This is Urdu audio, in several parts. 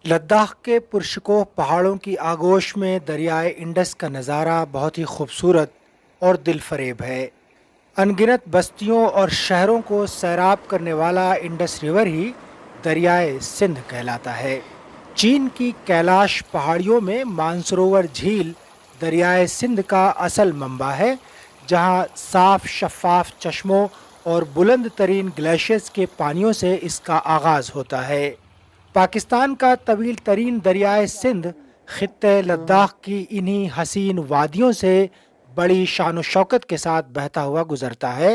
لداخ کے پرشکوہ پہاڑوں کی آغوش میں دریائے انڈس کا نظارہ بہت ہی خوبصورت اور دل فریب ہے۔ انگنت بستیوں اور شہروں کو سیراب کرنے والا انڈس ریور ہی دریائے سندھ کہلاتا ہے۔ چین کی کیلاش پہاڑیوں میں مانسروور جھیل دریائے سندھ کا اصل منبع ہے، جہاں صاف شفاف چشموں اور بلند ترین گلیشیئرز کے پانیوں سے اس کا آغاز ہوتا ہے۔ پاکستان کا طویل ترین دریائے سندھ خطے لداخ کی انہی حسین وادیوں سے بڑی شان و شوکت کے ساتھ بہتا ہوا گزرتا ہے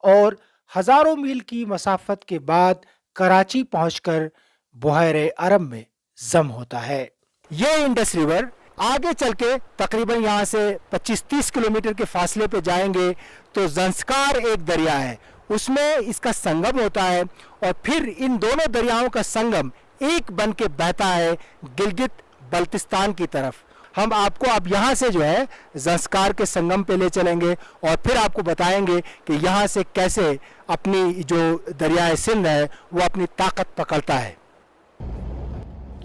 اور ہزاروں میل کی مسافت کے بعد کراچی پہنچ کر بحیر عرب میں ضم ہوتا ہے۔ یہ انڈس ریور آگے چل کے تقریباً یہاں سے 25-30 کلومیٹر کے فاصلے پہ جائیں گے تو زنسکار ایک دریا ہے، اس میں اس کا سنگم ہوتا ہے اور پھر ان دونوں دریاؤں کا سنگم ایک بن کے بہتا ہے گلگت بلتستان کی طرف۔ ہم آپ کو اب یہاں سے جو ہے زنسکار کے سنگم پہ لے چلیں گے اور پھر آپ کو بتائیں گے کہ یہاں سے کیسے اپنی جو دریائے سندھ ہے وہ اپنی طاقت پکڑتا ہے۔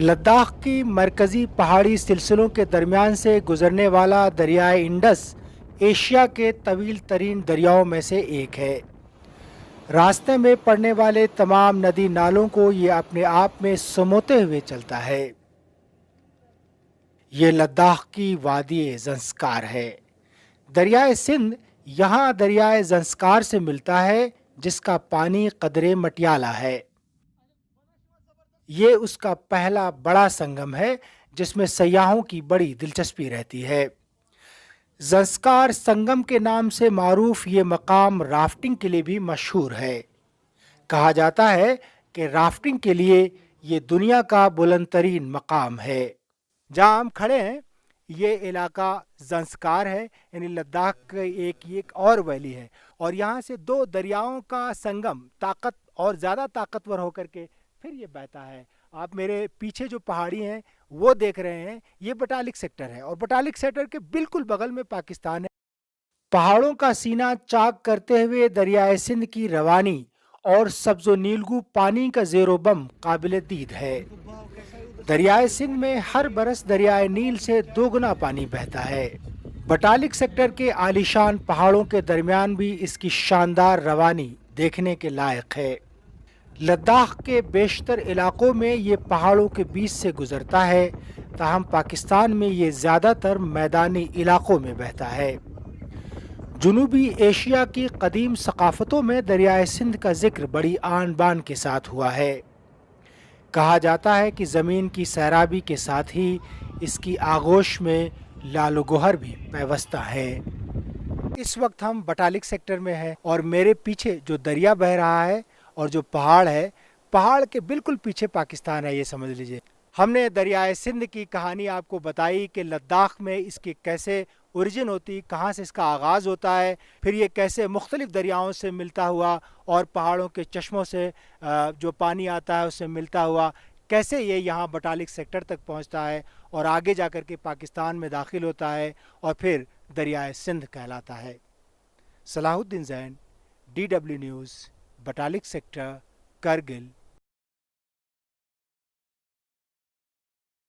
لداخ کی مرکزی پہاڑی سلسلوں کے درمیان سے گزرنے والا دریائے انڈس ایشیا کے طویل ترین دریاؤں میں سے ایک ہے۔ راستے میں پڑنے والے تمام ندی نالوں کو یہ اپنے آپ میں سموتے ہوئے چلتا ہے۔ یہ لداخ کی وادی زنسکار ہے۔ دریائے سندھ یہاں دریائے زنسکار سے ملتا ہے، جس کا پانی قدرے مٹیالہ ہے۔ یہ اس کا پہلا بڑا سنگم ہے جس میں سیاحوں کی بڑی دلچسپی رہتی ہے۔ زنسکار سنگم کے نام سے معروف یہ مقام رافٹنگ کے لیے بھی مشہور ہے۔ کہا جاتا ہے کہ رافٹنگ کے لیے یہ دنیا کا بلند ترین مقام ہے۔ جہاں ہم کھڑے ہیں یہ علاقہ زنسکار ہے، یعنی لداخ کا ایک اور ویلی ہے، اور یہاں سے دو دریاؤں کا سنگم اور زیادہ طاقتور ہو کر کے پھر یہ بہتا ہے۔ آپ میرے پیچھے جو پہاڑی ہیں وہ دیکھ رہے ہیں، یہ بٹالک سیکٹر ہے اور بٹالک سیکٹر کے بالکل بغل میں پاکستان ہے۔ پہاڑوں کا سینہ چاک کرتے ہوئے دریائے سندھ کی روانی اور سبز و نیلگو پانی کا زیر و بم قابل دید ہے۔ دریائے سندھ میں ہر برس دریائے نیل سے دوگنا پانی بہتا ہے۔ بٹالک سیکٹر کے عالیشان پہاڑوں کے درمیان بھی اس کی شاندار روانی دیکھنے کے لائق ہے۔ لداخ کے بیشتر علاقوں میں یہ پہاڑوں کے بیچ سے گزرتا ہے، تاہم پاکستان میں یہ زیادہ تر میدانی علاقوں میں بہتا ہے۔ جنوبی ایشیا کی قدیم ثقافتوں میں دریائے سندھ کا ذکر بڑی آن بان کے ساتھ ہوا ہے۔ کہا جاتا ہے کہ زمین کی سیرابی کے ساتھ ہی اس کی آغوش میں لال و گوہر بھی پیوستہ ہے۔ اس وقت ہم بٹالک سیکٹر میں ہیں اور میرے پیچھے جو دریا بہہ رہا ہے اور جو پہاڑ ہے، پہاڑ کے بالکل پیچھے پاکستان ہے، یہ سمجھ لیجئے۔ ہم نے دریائے سندھ کی کہانی آپ کو بتائی کہ لداخ میں اس کی کیسے اوریجن ہوتی، کہاں سے اس کا آغاز ہوتا ہے، پھر یہ کیسے مختلف دریاؤں سے ملتا ہوا اور پہاڑوں کے چشموں سے جو پانی آتا ہے اس سے ملتا ہوا کیسے یہ یہاں بٹالک سیکٹر تک پہنچتا ہے اور آگے جا کر کے پاکستان میں داخل ہوتا ہے اور پھر دریائے سندھ کہلاتا ہے۔ صلاح الدین زین، DW نیوز، بٹالک سیکٹر، کرگل،